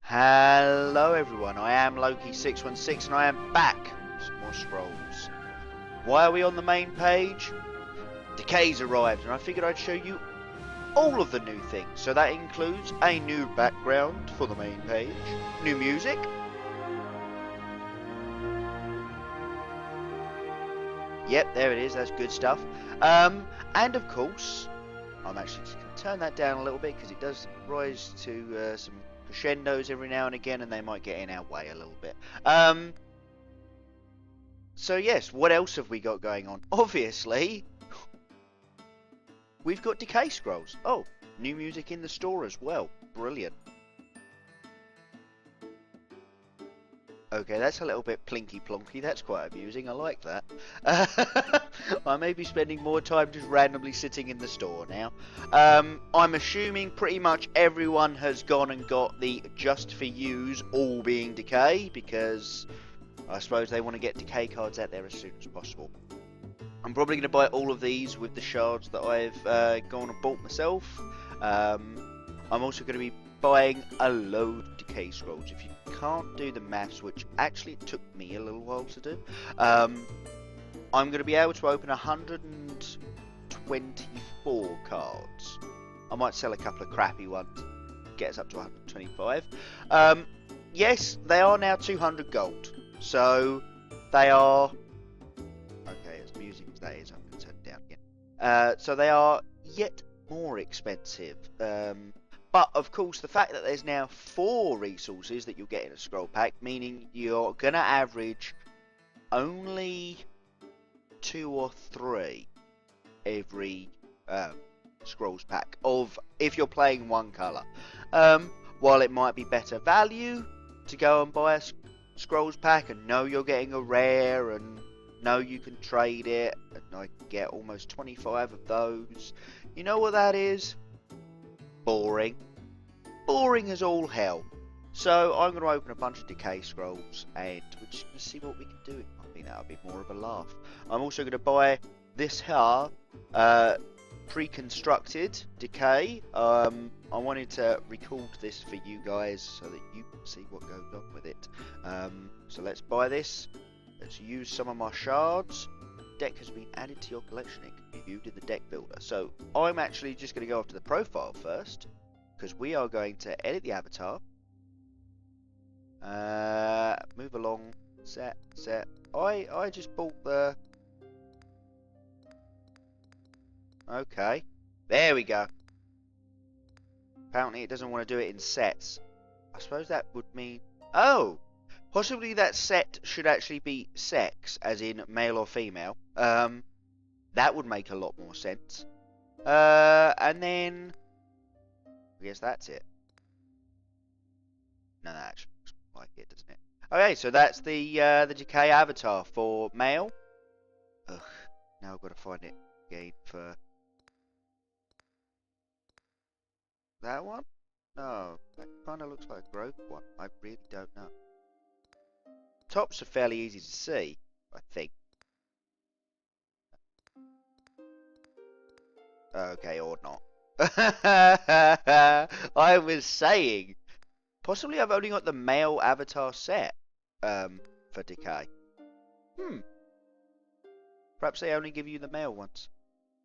Hello everyone, I am Loki616 and I am back with some more scrolls. Why are we on the main page? Decay's arrived and I figured I'd show you all of the new things. So that includes a new background for the main page, new music, yep, there it is, that's good stuff. And of course, I'm actually just going to turn that down a little bit because it does rise to some crescendos every now and again and they might get in our way a little bit. So yes, what else have we got going on? Obviously, we've got Decay Scrolls. Oh, new music in the store as well. Brilliant. Okay, that's a little bit plinky plonky. That's quite amusing. I like that. I may be spending more time just randomly sitting in the store now. I'm assuming pretty much everyone has gone and got the Just For Yous all being Decay, because I suppose they want to get Decay cards out there as soon as possible. I'm probably going to buy all of these with the shards that I've gone and bought myself. I'm also going to be buying a load of Decay Scrolls. If you can't do the maths, which actually it took me a little while to do, I'm going to be able to open 124 cards. I might sell a couple of crappy ones, get us up to 125. Yes, they are now 200 gold, so they are... Okay, as music as that is, I'm going to turn it down again. So they are yet more expensive. But, of course, the fact that there's now 4 resources that you'll get in a scroll pack, meaning you're going to average only 2 or 3 every scrolls pack, of if you're playing one colour. While it might be better value to go and buy a scrolls pack and know you're getting a rare and know you can trade it, and I can get almost 25 of those, you know what that is? Boring. Boring as all hell. So I'm going to open a bunch of Decay Scrolls and we're just going to see what we can do. I think that'll be more of a laugh. I'm also going to buy this here Pre-constructed Decay. I wanted to record this for you guys so that you can see what goes on with it. So let's buy this. Let's use some of my shards. Deck has been added to your collection. It can be viewed in the deck builder. So I'm actually just going to go after the profile first, because we are going to edit the avatar. Move along. Set. I just bought the... Okay. There we go. Apparently it doesn't want to do it in sets. I suppose that would mean... Oh! Possibly that set should actually be sex, as in male or female. That would make a lot more sense. And then... I guess that's it. No, that actually looks like it, doesn't it? Okay, so that's the Decay avatar for male. Ugh, now I've got to find it again for... That one? No, that kind of looks like a growth one. I really don't know. Tops are fairly easy to see, I think. Okay, or not. I was saying, possibly I've only got the male avatar set for Decay. Perhaps they only give you the male ones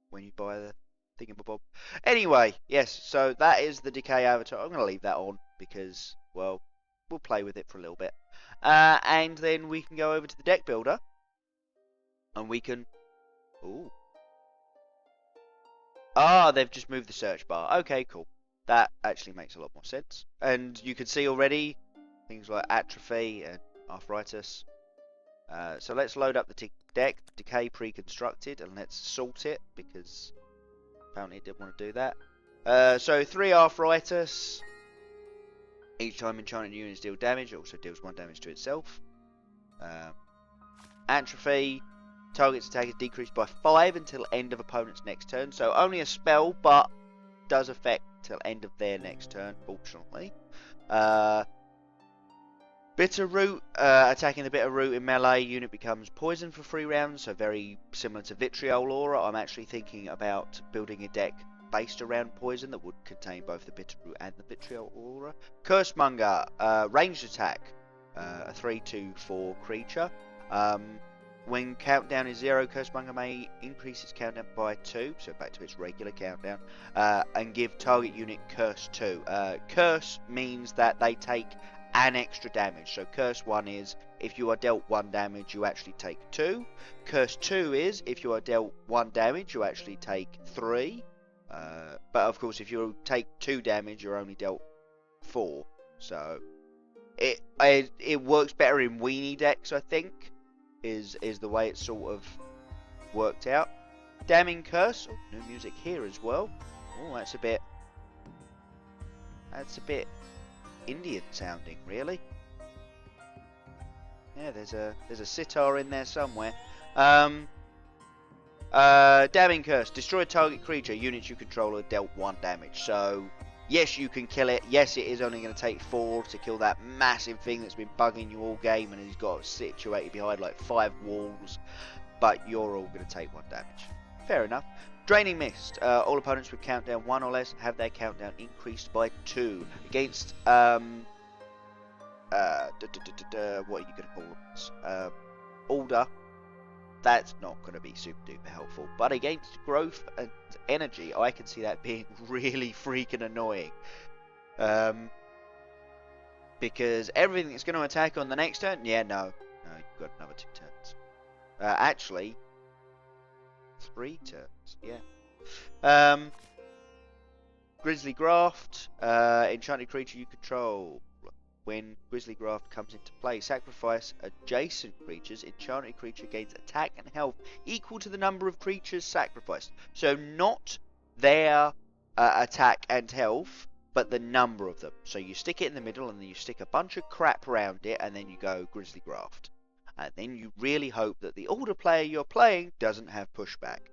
when you buy the thingamabob. Anyway, yes, so that is the Decay avatar. I'm going to leave that on because, well, we'll play with it for a little bit. And then we can go over to the deck builder. And we can... Ooh. Ah, they've just moved the search bar. Okay, cool. That actually makes a lot more sense. And you can see already things like atrophy and arthritis. So let's load up the deck, Decay Pre-constructed, and let's sort it, because apparently it didn't want to do that. So 3 arthritis. Each time enchanted units deal damage, it also deals 1 damage to itself. Atrophy. Target's attack is decreased by 5 until end of opponent's next turn. So only a spell, but does affect till end of their next turn, fortunately. Bitter Root. Attacking the Bitter Root in melee, unit becomes poisoned for 3 rounds. So very similar to Vitriol Aura. I'm actually thinking about building a deck based around poison that would contain both the Bitterroot and the Vitriol Aura. Cursemonger, ranged attack, a 3/2/4 creature. When countdown is 0, Cursemonger may increase its countdown by 2, so back to its regular countdown, and give target unit Curse 2. Curse means that they take an extra damage. So Curse 1 is if you are dealt 1 damage, you actually take 2. Curse 2 is if you are dealt 1 damage, you actually take 3. But of course, if you take 2 damage, you're only dealt 4. So it works better in weenie decks, I think. Is the way it's sort of worked out. Damning Curse. Oh, new music here as well. Oh, that's a bit Indian sounding, really. Yeah, there's a sitar in there somewhere. Damning Curse. Destroy a target creature. Units you control are dealt 1 damage. So yes, you can kill it. Yes, it is only going to take 4 to kill that massive thing that's been bugging you all game and has got situated behind like 5 walls. But you're all going to take 1 damage. Fair enough. Draining Mist. All opponents with countdown 1 or less have their countdown increased by 2. Against, what are you going to call this? Order. That's not going to be super duper helpful. But against growth and energy, I can see that being really freaking annoying. Because everything that's going to attack on the next turn, yeah, no, you've got another 2 turns. Actually, 3 turns, yeah. Grizzly Graft, enchanted creature you control. When Grizzly Graft comes into play, sacrifice adjacent creatures. Enchanted creature gains attack and health equal to the number of creatures sacrificed. So not their attack and health, but the number of them. So you stick it in the middle and then you stick a bunch of crap around it and then you go Grizzly Graft. And then you really hope that the order player you're playing doesn't have pushback.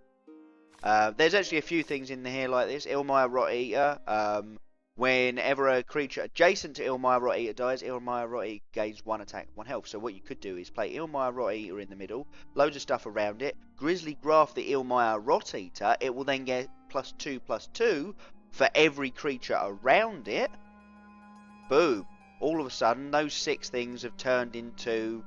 There's actually a few things in here like this. Ilmire Rot Eater. Whenever a creature adjacent to Ilmire Rot Eater dies, Ilmire Rot Eater gains 1 attack, 1 health. So what you could do is play Ilmire Rot Eater in the middle, loads of stuff around it, Grizzly Graft the Ilmire Rot Eater, it will then get +2/+2 for every creature around it. Boom. All of a sudden, those 6 things have turned into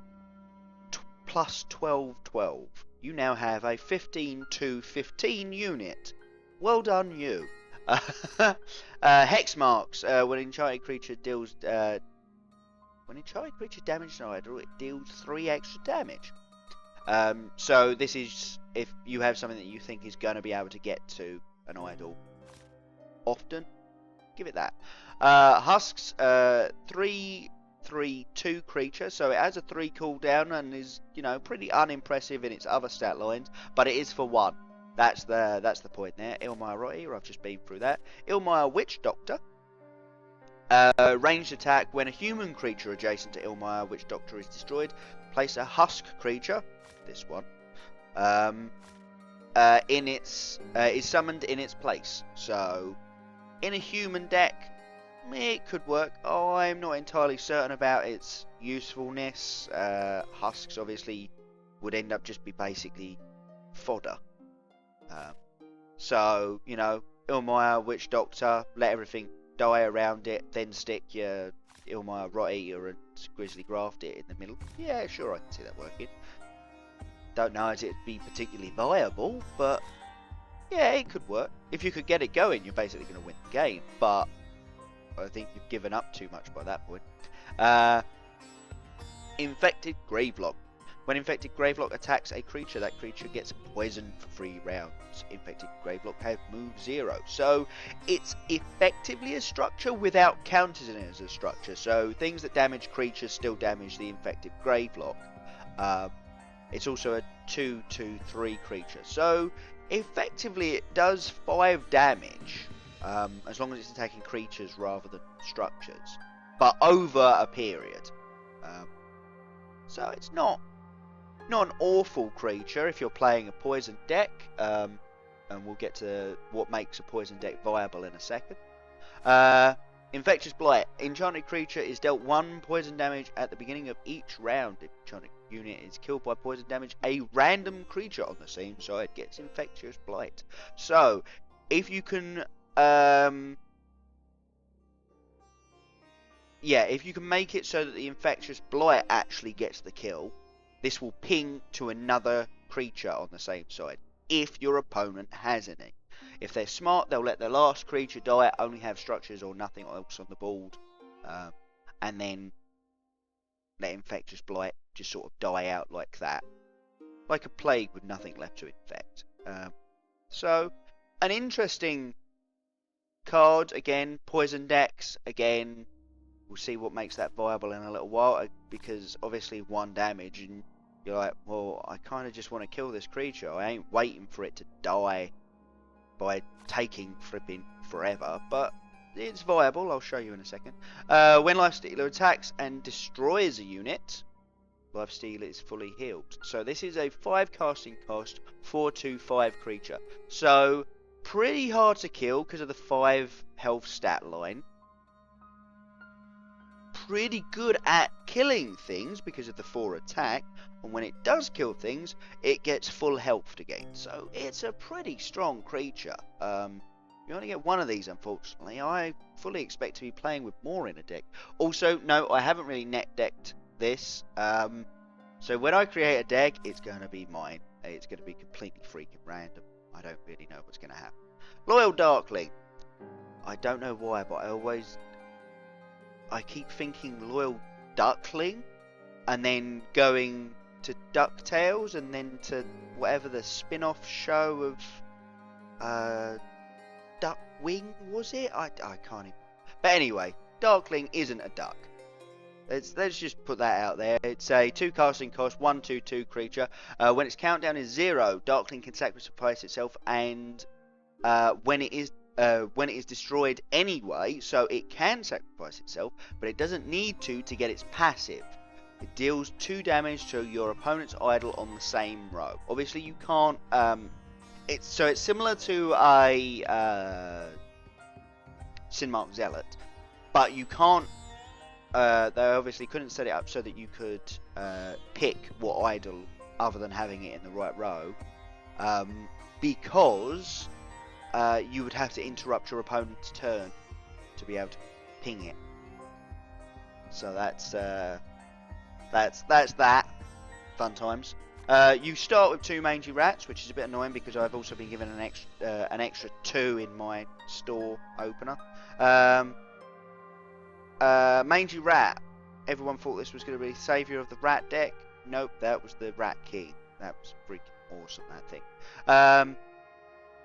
+12/12. You now have a 15/15 unit. Well done, you. Hex marks. When enchanted creature deals damages an idol, it deals 3 extra damage. So this is if you have something that you think is going to be able to get to an idol often, give it that. Husks, 3/3/2 creature, so it has a 3 cooldown and is, you know, pretty unimpressive in its other stat lines, but it is for 1. That's the point there. Ilmire Rot Eater, I've just been through that. Ilmire Witch Doctor. Ranged attack. When a human creature adjacent to Ilmire Witch Doctor is destroyed, place a husk creature, this one, is summoned in its place. So, in a human deck, it could work. I'm not entirely certain about its usefulness. Husks obviously would end up just be basically fodder. So, you know, Ilmire Witch Doctor, let everything die around it, then stick your Ilmire Rot Eater and Grizzly Graft it in the middle. Yeah, sure, I can see that working. Don't know as it'd be particularly viable, but yeah, it could work. If you could get it going, you're basically going to win the game, but I think you've given up too much by that point. Infected Gravelock. When Infected Gravelock attacks a creature, that creature gets poisoned for 3 rounds. Infected Gravelock has move 0. So it's effectively a structure without counters in it as a structure. So things that damage creatures still damage the Infected Gravelock. It's also a 2/2/3 creature. So effectively it does 5 damage. As long as it's attacking creatures rather than structures. But over a period. So it's not an awful creature if you're playing a poison deck, and we'll get to what makes a poison deck viable in a second. Infectious Blight. Enchanted creature is dealt 1 poison damage at the beginning of each round. If enchanted unit is killed by poison damage, a random creature on the same side gets Infectious Blight. So, if you can, yeah, if you can make it so that the infectious blight actually gets the kill, this will ping to another creature on the same side, if your opponent has any. If they're smart, they'll let their last creature die, only have structures or nothing else on the board, and then let infectious blight just sort of die out like that. Like a plague with nothing left to infect. So, an interesting card, again, poison decks, again, we'll see what makes that viable in a little while, because obviously 1 damage, and you're like, well, I kind of just want to kill this creature, I ain't waiting for it to die by taking flipping forever, but it's viable, I'll show you in a second. When Lifestealer attacks and destroys a unit, Lifestealer is fully healed. So this is a 5 casting cost, 4/2/5 creature. So pretty hard to kill because of the 5 health stat line. Pretty good at killing things because of the 4 attack. And when it does kill things, it gets full health again. So it's a pretty strong creature. You only get 1 of these, unfortunately. I fully expect to be playing with more in a deck. Also, no, I haven't really net decked this. So when I create a deck, it's going to be mine. It's going to be completely freaking random. I don't really know what's going to happen. Loyal Darkling. I don't know why, but I keep thinking Loyal Duckling, and then going to DuckTales, and then to whatever the spin-off show of Duckwing, was it? I can't even. But anyway, Darkling isn't a duck. Let's just put that out there. It's a 2 casting cost, 1/2/2 creature. When its countdown is 0, Darkling can sacrifice itself, and when it is destroyed anyway, so it can sacrifice itself, but it doesn't need to get its passive. It deals 2 damage to your opponent's idol on the same row. Obviously, you can't. It's similar to a Sinmark Zealot, but you can't. They obviously couldn't set it up so that you could pick what idol other than having it in the right row, because you would have to interrupt your opponent's turn to be able to ping it. So that's that. Fun times. You start with 2 mangy rats, which is a bit annoying because I've also been given an extra 2 in my store opener. Mangy rat. Everyone thought this was going to be the saviour of the rat deck. Nope, that was the rat king. That was freaking awesome, that thing.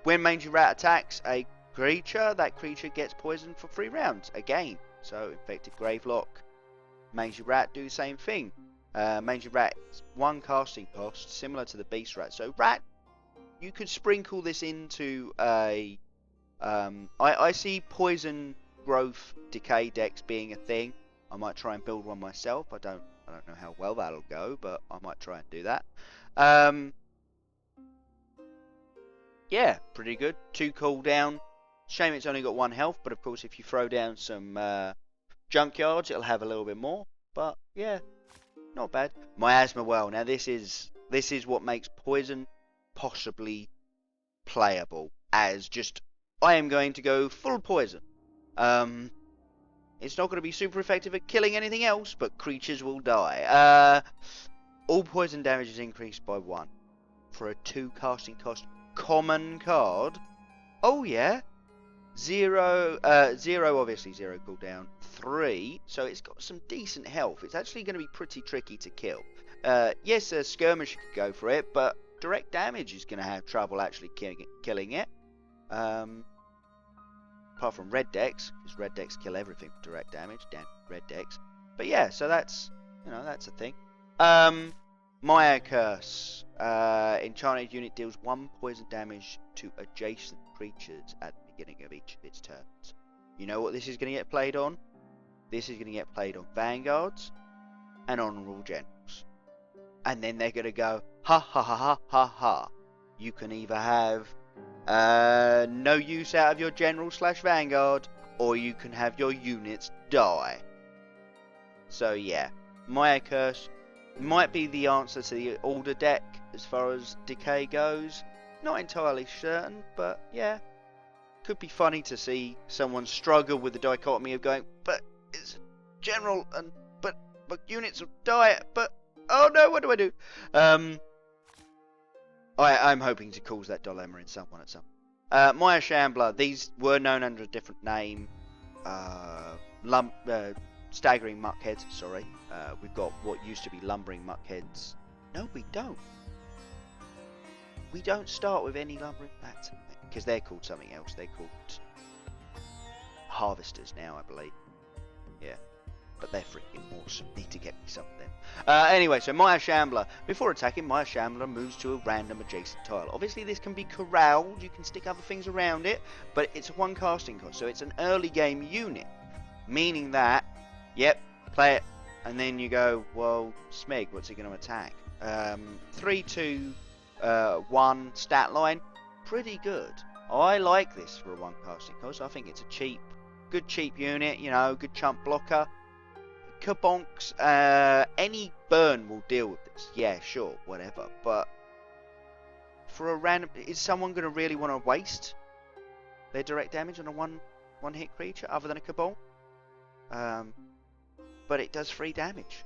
When mangy rat attacks a creature, that creature gets poisoned for 3 rounds again. So infected Gravelock, mangy rat do the same thing. Mangy rat is 1 casting cost, similar to the beast rat. So rat, you could sprinkle this into a. I see poison growth decay decks being a thing. I might try and build one myself. I don't know how well that'll go, but I might try and do that. Yeah, pretty good. 2 cooldown. Shame it's only got 1 health, but of course if you throw down some junkyards, it'll have a little bit more. But yeah, not bad. Miasma Well. Now this is what makes poison possibly playable. As just, I am going to go full poison. It's not going to be super effective at killing anything else, but creatures will die. All poison damage is increased by 1 for a 2 casting cost common card. Oh yeah, 0 obviously 0 cooldown, 3, so it's got some decent health. It's actually going to be pretty tricky to kill. Yes, a skirmish could go for it, but direct damage is going to have trouble actually killing it. Apart from red decks, because red decks kill everything with direct damage. Damn red decks. But yeah, so that's that's a thing. Maya Curse. Enchanted unit deals 1 poison damage to adjacent creatures at the beginning of each of its turns. You know what this is going to get played on? This is going to get played on Vanguards and Honourable Generals. And then they're going to go, ha ha ha ha ha ha. You can either have no use out of your General / Vanguard, or you can have your units die. So yeah, Maya Curse might be the answer to the older deck as far as decay goes. Not entirely certain, but yeah, could be funny to see someone struggle with the dichotomy of going, but it's general, and but units of diet, but oh no, what do I do? I'm hoping to cause that dilemma in someone at some. Maya Shambler, these were known under a different name. Staggering muckheads, sorry. We've got what used to be lumbering muckheads. No, we don't. We don't start with any lumbering bats, because they're called something else. They're called harvesters now, I believe. Yeah. But they're freaking awesome. Need to get me some of them. Anyway, so Maya Shambler. Before attacking, Maya Shambler moves to a random adjacent tile. Obviously, this can be corralled. You can stick other things around it. But it's a 1 casting cost. So it's an early game unit. Meaning that, yep, play it. And then you go, well, Smeg, what's he going to attack? 3, 2, 1 stat line. Pretty good. I like this for a 1 casting cost. I think it's a good cheap unit. You know, good chump blocker. Kabonks, any burn will deal with this. Yeah, sure, whatever. But for a random, is someone going to really want to waste their direct damage on a one hit creature other than a Kabonk? But it does 3 damage.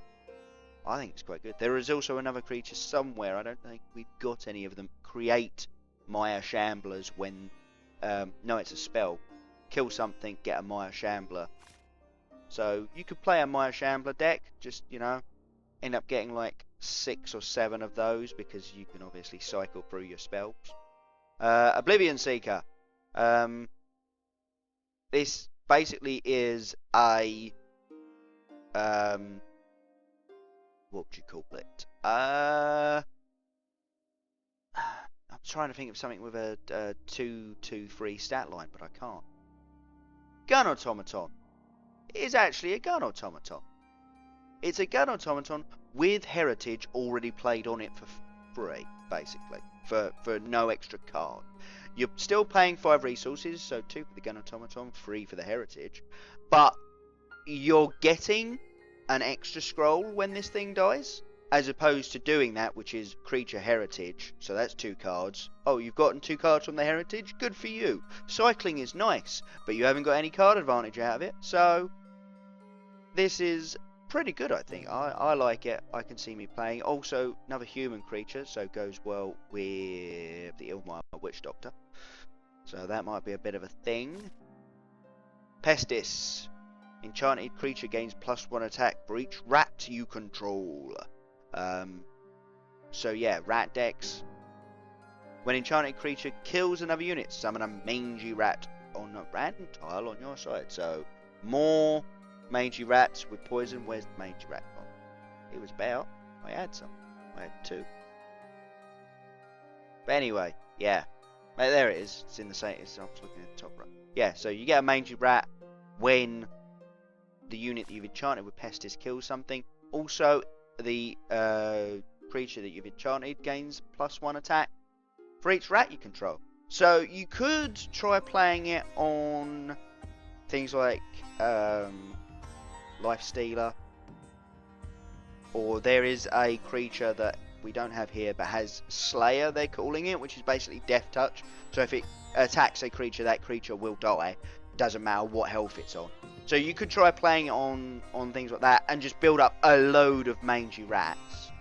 I think it's quite good. There is also another creature somewhere. I don't think we've got any of them. Create Maya Shamblers when no, it's a spell. Kill something, get a Maya Shambler. So you could play a Maya Shambler deck, just, you know, end up getting like 6 or 7 of those because you can obviously cycle through your spells. Oblivion Seeker. This basically is a what would you call it? I'm trying to think of something with a 2/2/3 stat line, but I can't. Gun Automaton. It is actually a gun automaton. It's a gun automaton with heritage already played on it for free, basically, for no extra card. You're still paying 5 resources, so 2 for the gun automaton, 3 for the heritage, but you're getting an extra scroll when this thing dies, as opposed to doing that, which is creature heritage, so that's 2 cards. Oh, you've gotten 2 cards from the heritage? Good for you. Cycling is nice, but you haven't got any card advantage out of it, so this is pretty good, I think. I like it. I can see me playing. Also, another human creature, so goes well with the Ilmar Witch Doctor. So that might be a bit of a thing. Pestis. Enchanted creature gains +1 attack for each rat you control. So yeah, rat decks. When enchanted creature kills another unit, summon a mangy rat on a random tile on your side. So more mangy rats with poison. Where's the mangy rat gone? It was about. I had some. I had 2. But anyway, yeah. There it is. It's in the same. I'm looking at the top right. Yeah, so you get a mangy rat when the unit that you've enchanted with Pestis kills something. Also, the creature that you've enchanted gains +1 attack for each rat you control. So you could try playing it on things like Life Stealer, or there is a creature that we don't have here but has Slayer, they're calling it, which is basically Death Touch. So if it attacks a creature, that creature will die, doesn't matter what health it's on. So you could try playing it on things like that and just build up a load of mangy rats.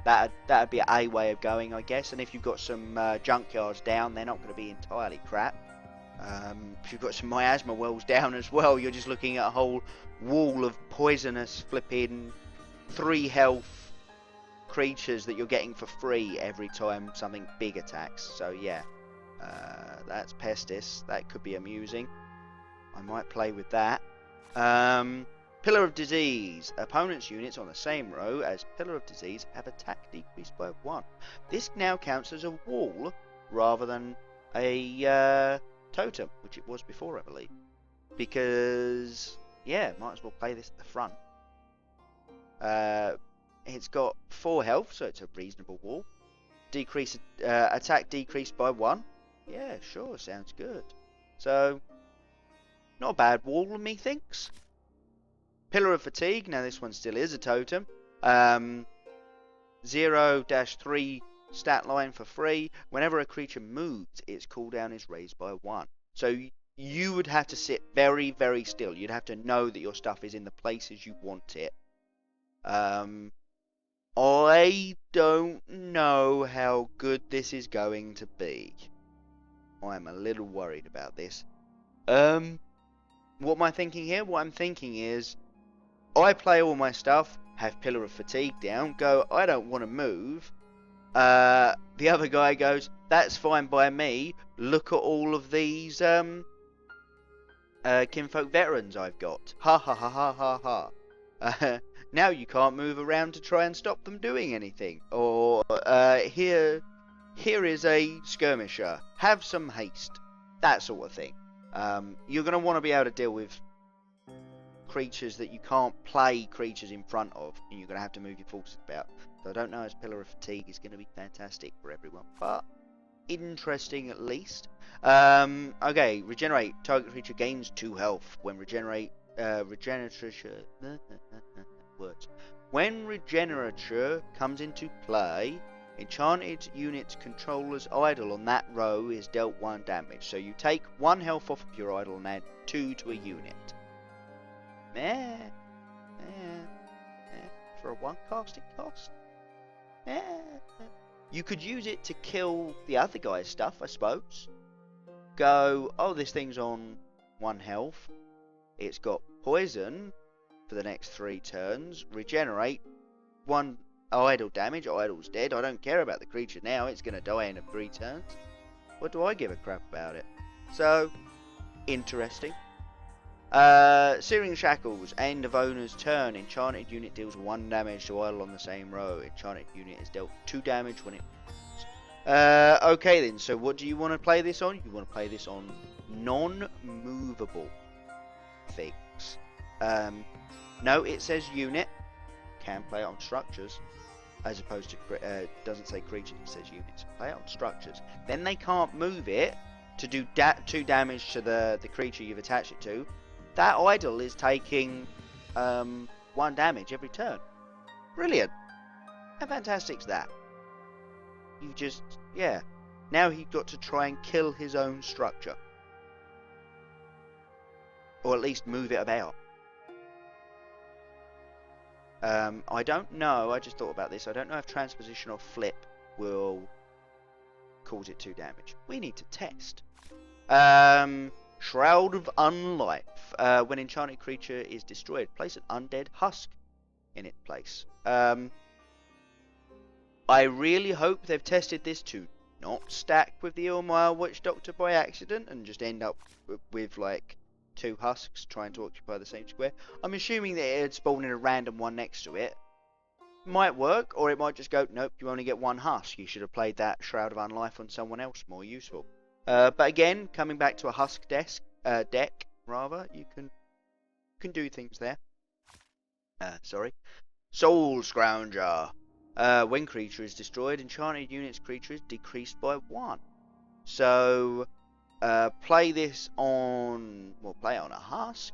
That'd be a way of going, I guess. And if you've got some junkyards down, they're not going to be entirely crap. If you've got some miasma wells down as well, you're just looking at a whole wall of poisonous flipping 3 health creatures that you're getting for free every time something big attacks. So yeah, that's Pestis. That could be amusing. I might play with that. Pillar of Disease. Opponent's units on the same row as Pillar of Disease have attack decreased by 1. This now counts as a wall rather than a totem, which it was before, I believe. Because, yeah, might as well play this at the front. It's got 4 health, so it's a reasonable wall. Attack decreased by 1. Yeah, sure, sounds good. So, not a bad wall, me thinks. Pillar of Fatigue. Now this one still is a totem. 0-3 stat line for free. Whenever a creature moves, its cooldown is raised by 1. So you would have to sit very, very still. You'd have to know that your stuff is in the places you want it. I don't know how good this is going to be. I'm a little worried about this. What am I thinking here? What I'm thinking is, I play all my stuff, have Pillar of Fatigue down, go, I don't want to move. The other guy goes, that's fine by me. Look at all of these Kinfolk veterans I've got. Ha ha ha ha ha ha. Now you can't move around to try and stop them doing anything. Or here is a skirmisher. Have some haste. That sort of thing. You're going to want to be able to deal with creatures that you can't play creatures in front of, and you're going to have to move your forces about. So I don't know if Pillar of Fatigue is going to be fantastic for everyone, but interesting at least. Okay, regenerate. Target creature gains 2 health when regenerature words. When regenerature comes into play, enchanted unit's controller's idol on that row is dealt 1 damage. So you take 1 health off of your idol and add 2 to a unit. For a 1 casting cost? You could use it to kill the other guy's stuff, I suppose. Go, oh, this thing's on 1 health. It's got poison for the next 3 turns. Regenerate 1 idle damage. Idle's dead. I don't care about the creature now. It's going to die in 3 turns. What do I give a crap about it? So, interesting. Searing Shackles. End of owner's turn. Enchanted unit deals 1 damage to idle on the same row. Enchanted unit is dealt 2 damage when it moves. Okay then, so what do you want to play this on? You want to play this on non-movable things. No, it says unit. Can play it on structures. As opposed to, doesn't say creatures, it says units. Play it on structures. Then they can't move it to do 2 damage to the creature you've attached it to. That idol is taking 1 damage every turn. Brilliant. How fantastic's that? You just, yeah. Now he's got to try and kill his own structure. Or at least move it about. I don't know, I just thought about this. I don't know if transposition or flip will cause it 2 damage. We need to test. Shroud of Unlife. When enchanted creature is destroyed, place an undead husk in its place. I really hope they've tested this to not stack with the Ilmire Witch Doctor by accident and just end up with like 2 husks trying to occupy the same square. I'm assuming that it'd spawn in a random one next to it. Might work, or it might just go, nope, you only get 1 husk. You should have played that Shroud of Unlife on someone else, more useful. But again, coming back to a husk deck, you can do things there. Sorry. Soul Scrounger. When creature is destroyed, enchanted unit's creature is decreased by 1. So, play this on, play on a husk.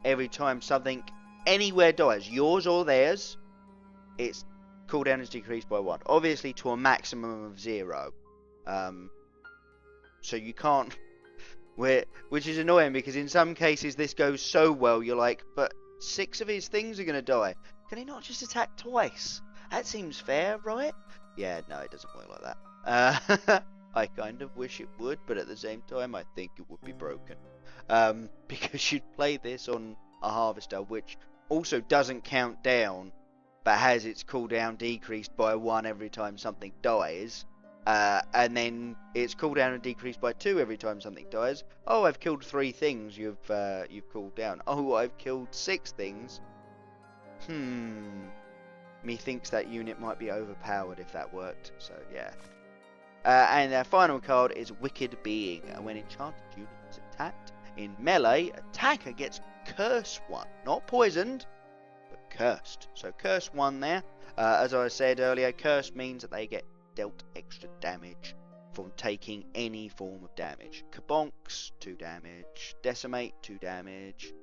Every time something anywhere dies, yours or theirs, its cooldown is decreased by 1. Obviously to a maximum of 0. So you can't, which is annoying because in some cases this goes so well, you're like, but 6 of his things are going to die. Can he not just attack twice? That seems fair, right? Yeah, no, it doesn't work like that. I kind of wish it would, but at the same time, I think it would be broken. Because you'd play this on a Harvester, which also doesn't count down, but has its cooldown decreased by 1 every time something dies. And then its cooldown is decreased by 2 every time something dies. Oh, I've killed 3 things, you've cooled down. Oh, I've killed 6 things. Methinks that unit might be overpowered if that worked, so yeah. And our final card is Wicked Being. When enchanted unit is attacked in melee, attacker gets Curse 1. Not poisoned, but cursed. So Curse 1 there. As I said earlier, Curse means that they get dealt extra damage from taking any form of damage. Kabonks, 2 damage. Decimate, 2 damage.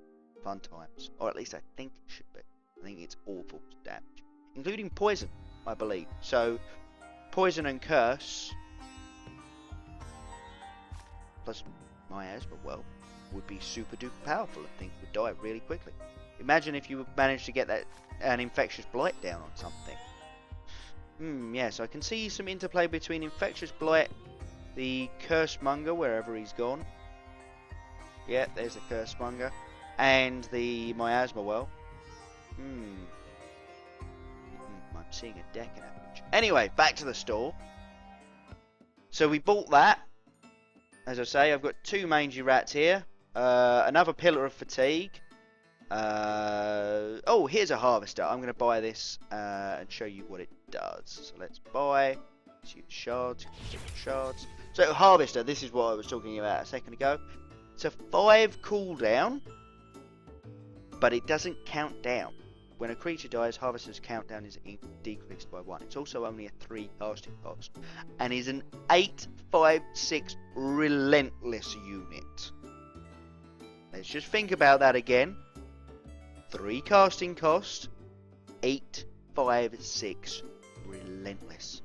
Fun times. Or at least I think it should be. I think it's all forms of damage. Including poison, I believe. So, poison and curse. Plus miasma well would be super duper powerful and things would die really quickly. Imagine if you managed to get an infectious blight down on something. Yes, I can see some interplay between infectious blight, the curse monger wherever he's gone. Yeah, there's the curse monger, and the miasma well. I'm seeing a deck in that picture. Anyway, back to the store. So we bought that. As I say, I've got 2 mangy rats here. Another pillar of fatigue. Oh, here's a harvester. I'm going to buy this and show you what it does. So let's buy. Let's use shards. Shards. So harvester, this is what I was talking about a second ago. It's a 5 cooldown, but it doesn't count down. When a creature dies, harvester's countdown is decreased by 1. It's also only a 3 casting cost, and is an 8/5/6 relentless unit. Let's just think about that again. 3 casting cost, 8/5/6 relentless.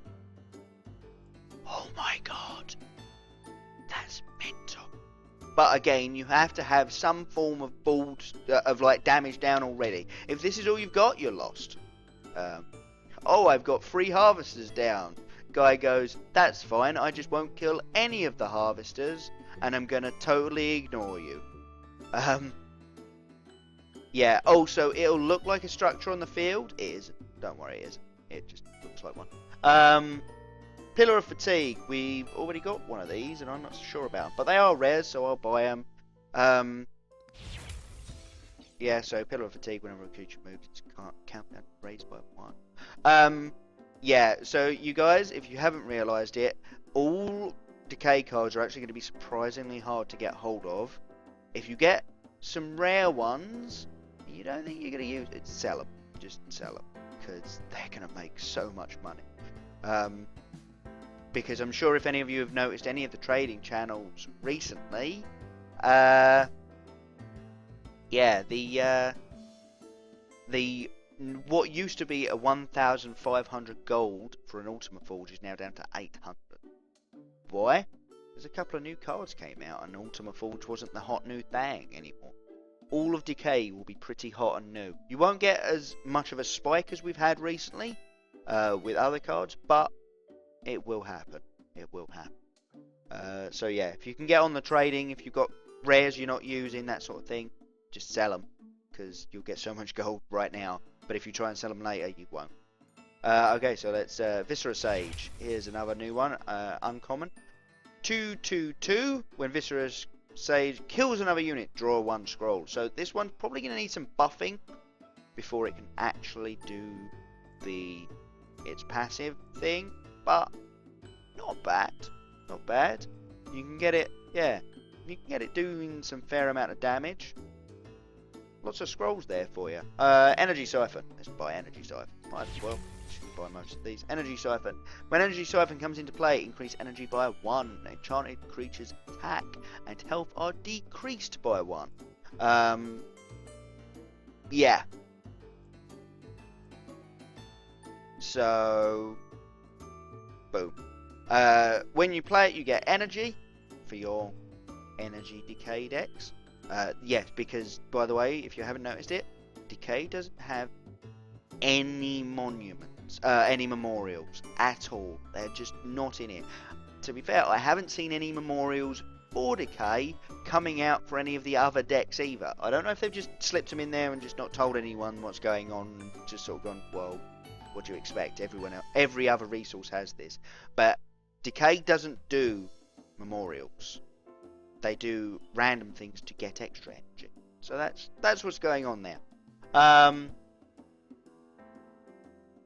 Oh my god, that's mental. But again, you have to have some form of like damage down already. If this is all you've got, you're lost. Oh, I've got 3 harvesters down. Guy goes, that's fine, I just won't kill any of the harvesters, and I'm gonna totally ignore you. Yeah, also, it'll look like a structure on the field. It isn't. Don't worry, it isn't. It just looks like one. Pillar of Fatigue. We've already got one of these, and I'm not sure about them. But they are rares, so I'll buy them. Yeah, so Pillar of Fatigue, whenever a creature moves, its countdown raised by 1. Yeah, so you guys, if you haven't realised it, all Decay cards are actually going to be surprisingly hard to get hold of. If you get some rare ones, you don't think you're going to use it, sell them. Just sell them, because they're going to make so much money. Because I'm sure if any of you have noticed any of the trading channels recently, yeah, the what used to be a 1,500 gold for an Ultima Forge is now down to 800. Why? Because a couple of new cards came out and Ultima Forge wasn't the hot new thing anymore. All of Decay will be pretty hot and new. You won't get as much of a spike as we've had recently with other cards, but it will happen. It will happen. So yeah, if you can get on the trading, if you've got rares you're not using, that sort of thing, just sell them, because you'll get so much gold right now. But if you try and sell them later, you won't. Okay, so let's Viscera Sage. Here's another new one, uncommon. 2/2/2. When Viscera Sage kills another unit, draw 1 scroll. So this one's probably going to need some buffing before it can actually do its passive thing. But not bad. Not bad. You can get it, yeah. You can get it doing some fair amount of damage. Lots of scrolls there for you. Energy Siphon. Let's buy Energy Siphon. Might as well. Should buy most of these. Energy Siphon. When Energy Siphon comes into play, increase energy by 1. Enchanted creatures' attack and health are decreased by 1. Yeah. So, boom. When you play it, you get energy for your energy decay decks. Yes, because, by the way, if you haven't noticed it, Decay doesn't have any monuments, any memorials at all. They're just not in it. To be fair, I haven't seen any memorials for Decay coming out for any of the other decks either. I don't know if they've just slipped them in there and just not told anyone what's going on, and just sort of gone, well, what do you expect? Everyone else, every other resource has this. But Decay doesn't do memorials. They do random things to get extra energy. So that's what's going on there.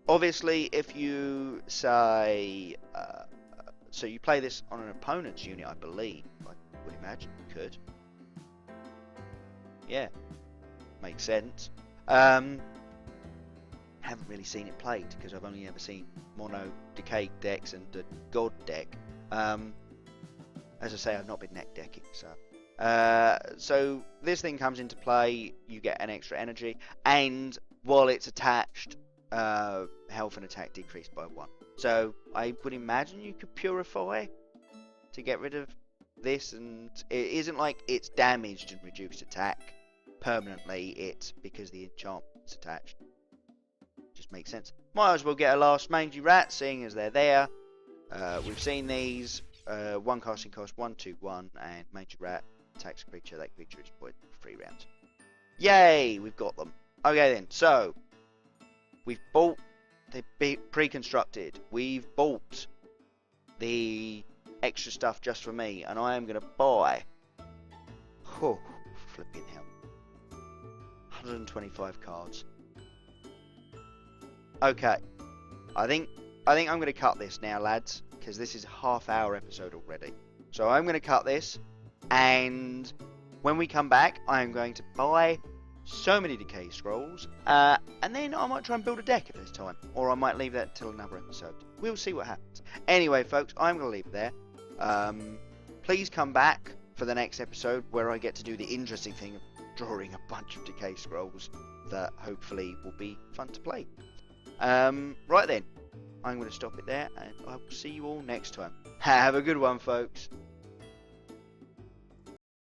Obviously, if you say, so you play this on an opponent's unit, I believe. I would imagine you could. Yeah, makes sense. Haven't really seen it played because I've only ever seen mono Decay decks and the God deck. As I say, I've not been neck decking, so. So this thing comes into play, you get an extra energy, and while it's attached, health and attack decreased by 1. So I would imagine you could purify to get rid of this, and it isn't like it's damaged and reduced attack permanently. It's because the enchantment's attached. Just makes sense. Might as well get a last mangy rat, seeing as they're there. We've seen these. One casting cost 1/2/1, and mangy rat attacks a creature. That creature is poisoned for 3 rounds. Yay! We've got them. Okay then. So we've bought the pre-constructed. We've bought the extra stuff just for me, and I am going to buy. Oh, flipping hell! 125 cards. Okay, I think I'm going to cut this now, lads, because this is a half-hour episode already. So I'm going to cut this, and when we come back, I am going to buy so many Decay Scrolls, and then I might try and build a deck if there's time, or I might leave that until another episode. We'll see what happens. Anyway, folks, I'm going to leave it there. Please come back for the next episode, where I get to do the interesting thing of drawing a bunch of Decay Scrolls that hopefully will be fun to play. Right then, I'm going to stop it there, and I will see you all next time. Have a good one, folks.